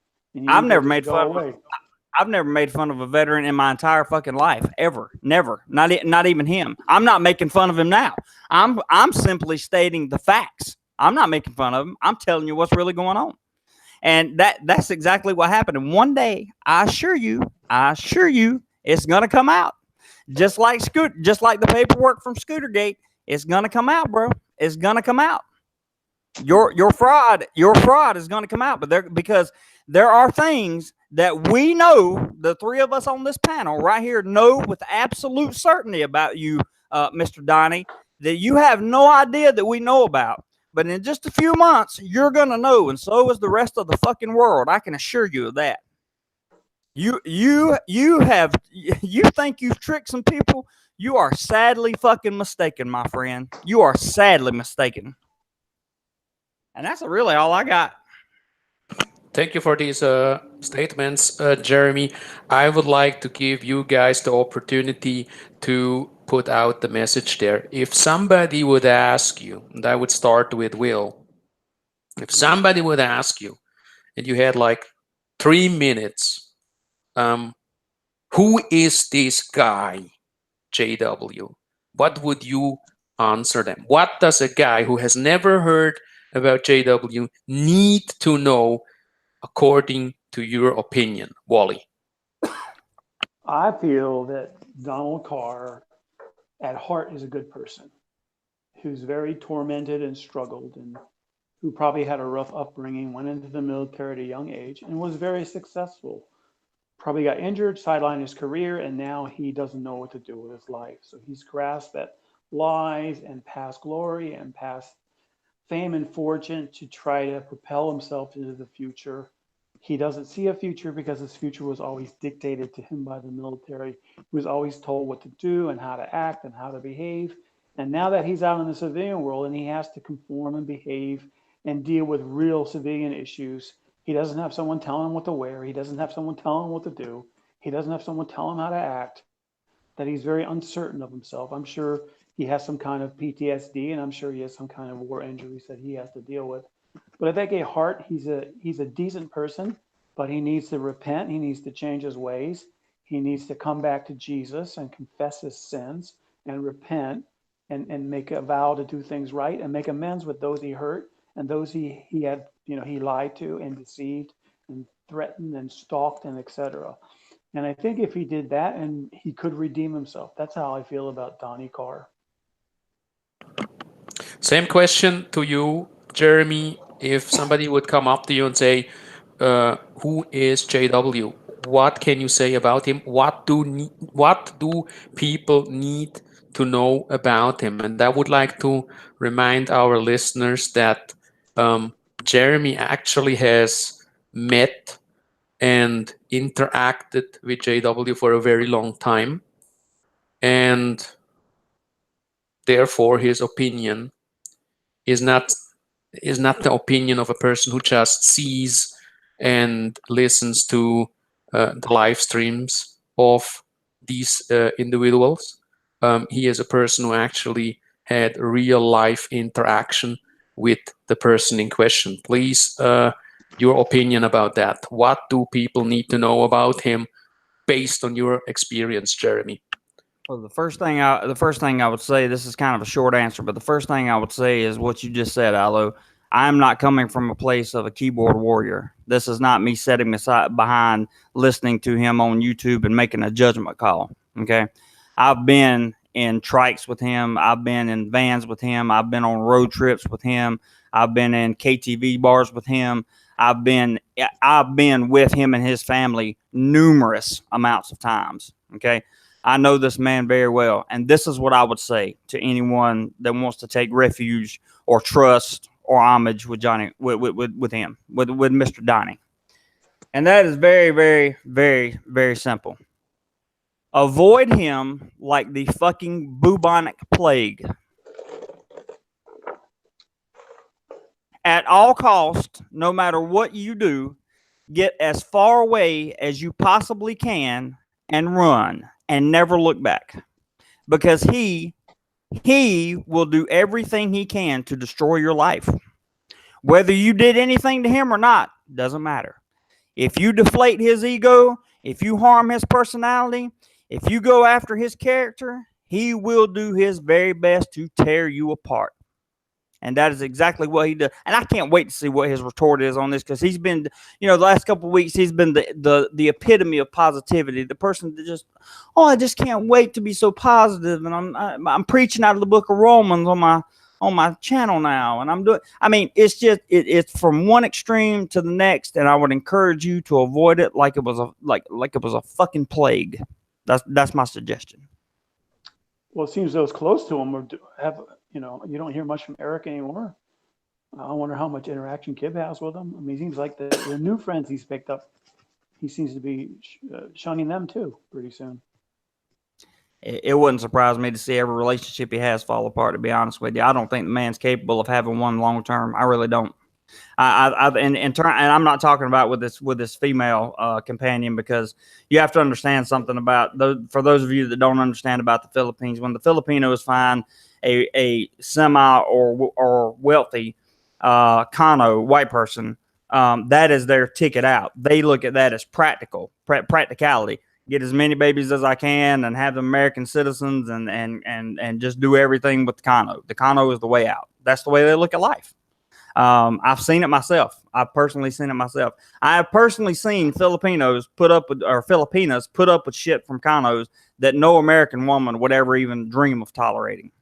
I've never made fun of a veteran in my entire fucking life, ever, never, not even him. I'm not making fun of him now. I'm simply stating the facts. I'm not making fun of him. I'm telling you what's really going on, and that's exactly what happened. And one day, I assure you, it's gonna come out. Just like the paperwork from Scootergate, it's gonna come out, bro. It's gonna come out. Your fraud is gonna come out, but because there are things that we know, the three of us on this panel right here know with absolute certainty about you, Mr. Donnie, that you have no idea that we know about. But in just a few months, you're gonna know, and so is the rest of the fucking world. I can assure you of that. You think you've tricked some people? You are sadly fucking mistaken, my friend. You are sadly mistaken. And that's really all I got. Thank you for these statements, Jeremy. I would like to give you guys the opportunity to put out the message there. If somebody would ask you, and I would start with Will, if somebody would ask you, and you had like 3 minutes, um, who is this guy, JW? What would you answer them? What does a guy who has never heard about JW need to know according to your opinion, Wally? I feel that Donald Carr, at heart, is a good person who's very tormented and struggled, and who probably had a rough upbringing, went into the military at a young age, and was very successful. Probably got injured, sidelined his career, and now he doesn't know what to do with his life. So he's grasped at lies and past glory and past fame and fortune to try to propel himself into the future. He doesn't see a future because his future was always dictated to him by the military. He was always told what to do and how to act and how to behave. And now that he's out in the civilian world and he has to conform and behave and deal with real civilian issues, he doesn't have someone telling him what to wear. He doesn't have someone telling him what to do. He doesn't have someone telling him how to act. That he's very uncertain of himself. I'm sure he has some kind of PTSD, and I'm sure he has some kind of war injuries that he has to deal with. But I think at heart, he's a decent person, but he needs to repent. He needs to change his ways. He needs to come back to Jesus and confess his sins and repent and make a vow to do things right and make amends with those he hurt and those he had, he lied to and deceived and threatened and stalked and etc. And I think if he did that, and he could redeem himself. That's how I feel about Donnie Carr. Same question to you, Jeremy. If somebody would come up to you and say, "Who is JW? What can you say about him? What do people need to know about him?" And I would like to remind our listeners that Jeremy actually has met and interacted with JW for a very long time, and therefore his opinion is not the opinion of a person who just sees and listens to the live streams of these individuals. He is a person who actually had real life interaction with the person in question. Please, your opinion about that. What do people need to know about him based on your experience, Jeremy? Well, the first thing I would say, this is kind of a short answer, but the first thing I would say is what you just said, Alo. I'm not coming from a place of a keyboard warrior. This is not me setting aside behind listening to him on YouTube and making a judgment call. Okay, I've been in trikes with him. I've been in vans with him. I've been on road trips with him. I've been in KTV bars with him. I've been with him and his family numerous amounts of times. Okay, I know this man very well, and this is what I would say to anyone that wants to take refuge or trust or homage with Johnny, with him, with Mr. Donnie, and that is very, very, very, very simple. Avoid him like the fucking bubonic plague at all cost. No matter what you do, get as far away as you possibly can and run and never look back, because he will do everything he can to destroy your life. Whether you did anything to him or not, doesn't matter. If you deflate his ego, if you harm his personality, if you go after his character, he will do his very best to tear you apart. And that is exactly what he does. And I can't wait to see what his retort is on this, because he's been, the last couple of weeks, he's been the epitome of positivity. The person that just, oh, I just can't wait to be so positive, and I'm preaching out of the book of Romans on my channel now, and I'm doing. I mean, it's just it's from one extreme to the next, and I would encourage you to avoid it like it was a fucking plague. That's my suggestion. Well, it seems those close to him have, you don't hear much from Eric anymore. I wonder how much interaction Kib has with him. I mean, it seems like the new friends he's picked up. he seems to be shunning them too pretty soon. It wouldn't surprise me to see every relationship he has fall apart. To be honest with you, I don't think the man's capable of having one long term. I really don't. And I'm not talking about with this female companion, because you have to understand something about for those of you that don't understand about the Philippines. When the Filipinos find a semi or wealthy Kano white person, that is their ticket out. They look at that as practicality. Get as many babies as I can and have them American citizens and just do everything with the Kano. The Kano is the way out. That's the way they look at life. I've seen it myself. I've personally seen it myself. I have personally seen Filipinas put up with shit from Kanos that no American woman would ever even dream of tolerating.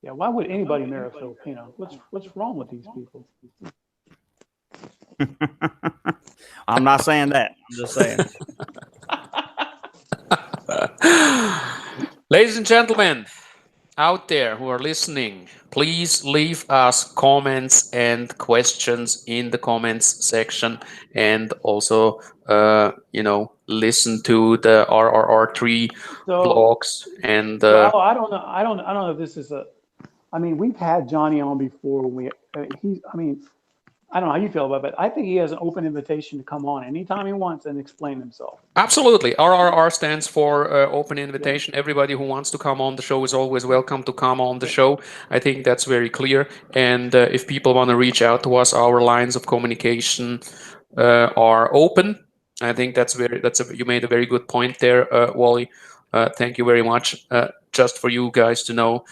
Yeah, why would anybody marry a Filipino? What's wrong with these people? I'm not saying that. I'm just saying. Ladies and gentlemen out there who are listening, please leave us comments and questions in the comments section, and also listen to the RRR3 vlogs. And I don't know if this is I mean, we've had Johnny on before. I don't know how you feel about it, but I think he has an open invitation to come on anytime he wants and explain himself. Absolutely. RRR stands for open invitation. Yeah. Everybody who wants to come on the show is always welcome to come on the show. I think that's very clear. And if people want to reach out to us, our lines of communication are open. I think you made a very good point there, Wally. Thank you very much. Just for you guys to know,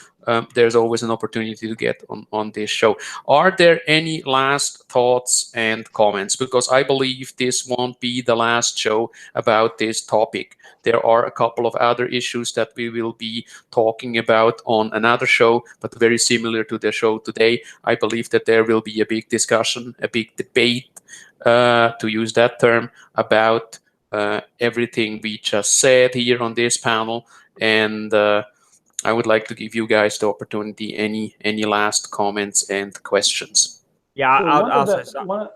there's always an opportunity to get on this show. Are there any last thoughts and comments? Because I believe this won't be the last show about this topic. There are a couple of other issues that we will be talking about on another show, but very similar to the show today. I believe that there will be a big discussion, a big debate, to use that term, about everything we just said here on this panel. And I would like to give you guys the opportunity. Any last comments and questions? Yeah, I'll say something.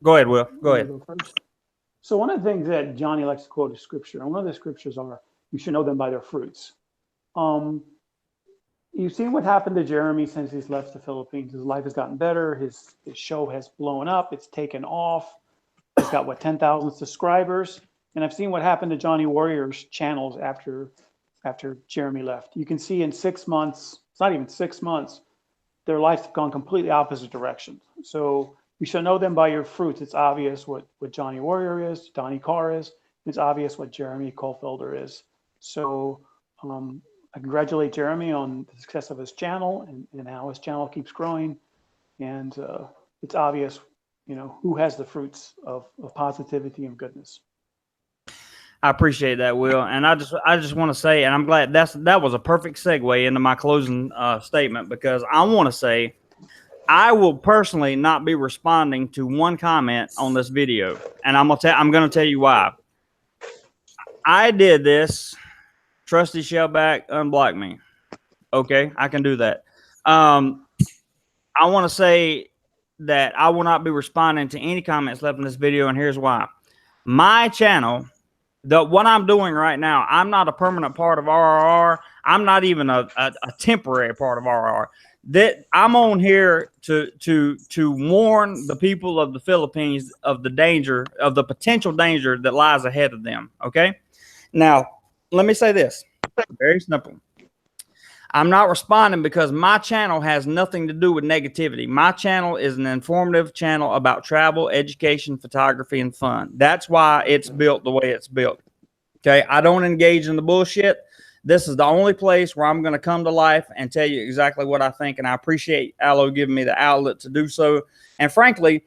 Go ahead, Will. Go ahead. So one of the things that Johnny likes to quote is scripture. And one of the scriptures are, you should know them by their fruits. You've seen what happened to Jeremy since he's left the Philippines. His life has gotten better. His show has blown up. It's taken off. He's got, 10,000 subscribers. And I've seen what happened to Johnny Warrior's channels after Jeremy left. You can see in 6 months, it's not even 6 months, their lives have gone completely opposite directions. So you should know them by your fruits. It's obvious what Johnny Warrior is, Donnie Carr is. It's obvious what Jeremy Kohlfelder is. So I congratulate Jeremy on the success of his channel and how his channel keeps growing. And it's obvious, who has the fruits of positivity and goodness. I appreciate that, Will, and I just want to say, and I'm glad that was a perfect segue into my closing statement, because I want to say I will personally not be responding to one comment on this video, and I'm gonna tell you why. I did this. Trusty Shellback, unblock me. Okay, I can do that. I want to say that I will not be responding to any comments left in this video, and here's why. My channel. What I'm doing right now, I'm not a permanent part of RRR. I'm not even a temporary part of RRR. That I'm on here to warn the people of the Philippines of the potential danger that lies ahead of them. Okay. Now, let me say this. Very simple. I'm not responding because my channel has nothing to do with negativity. My channel is an informative channel about travel, education, photography, and fun. That's why it's built the way it's built. Okay, I don't engage in the bullshit. This is the only place where I'm going to come to life and tell you exactly what I think, and I appreciate Allo giving me the outlet to do so. And frankly,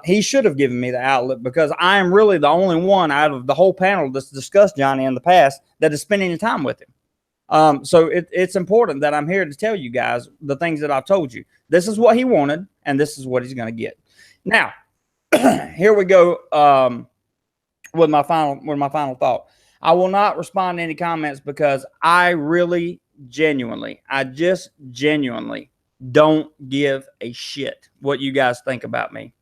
he should have given me the outlet, because I am really the only one out of the whole panel that's discussed Johnny in the past that is spending time with him. So it's important that I'm here to tell you guys the things that I've told you. This is what he wanted, and this is what he's going to get. Now, here we go with my final thought. I will not respond to any comments because I just genuinely don't give a shit what you guys think about me.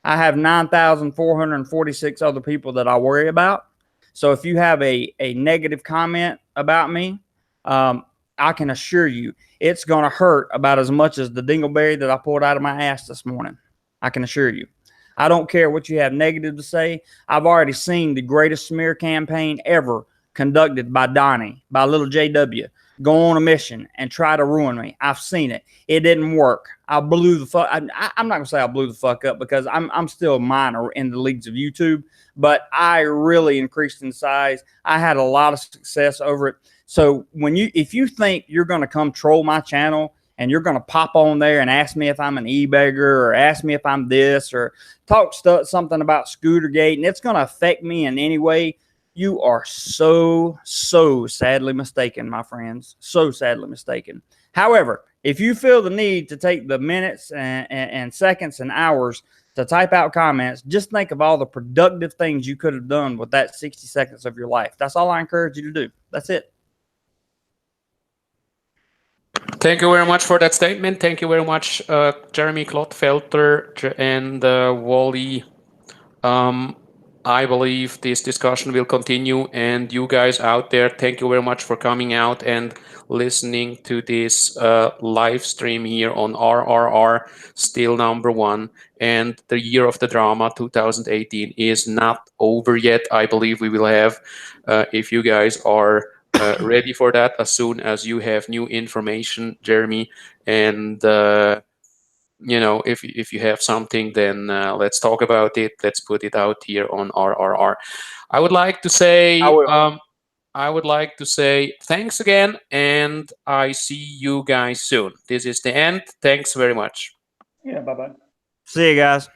I have 9,446 other people that I worry about. So if you have a negative comment about me, I can assure you it's going to hurt about as much as the dingleberry that I pulled out of my ass this morning. I can assure you. I don't care what you have negative to say. I've already seen the greatest smear campaign ever conducted by Donnie, by little JW, go on a mission and try to ruin me. I've seen it. It didn't work. I blew the fuck. I'm not gonna say I blew the fuck up because I'm still minor in the leagues of YouTube, but I really increased in size. I had a lot of success over it. So if you think you're gonna come troll my channel and you're gonna pop on there and ask me if I'm an e-bagger or ask me if I'm this or talk something about Scootergate and it's gonna affect me in any way, you are so sadly mistaken, my friends. So sadly mistaken. However, if you feel the need to take the minutes and seconds and hours to type out comments, just think of all the productive things you could have done with that 60 seconds of your life. That's all I encourage you to do. That's it. Thank you very much for that statement. Thank you very much, Jeremy Klotfelter and Wally. I believe this discussion will continue, and you guys out there, thank you very much for coming out and listening to this live stream here on RRR, still number one. And the year of the drama 2018 is not over yet. I believe we will have, if you guys are ready for that, as soon as you have new information, Jeremy, and if you have something, then let's talk about it. Let's put it out here on RRR. I would like to I say, will. thanks again, and I see you guys soon. This is the end. Thanks very much. Yeah, bye bye. See you guys.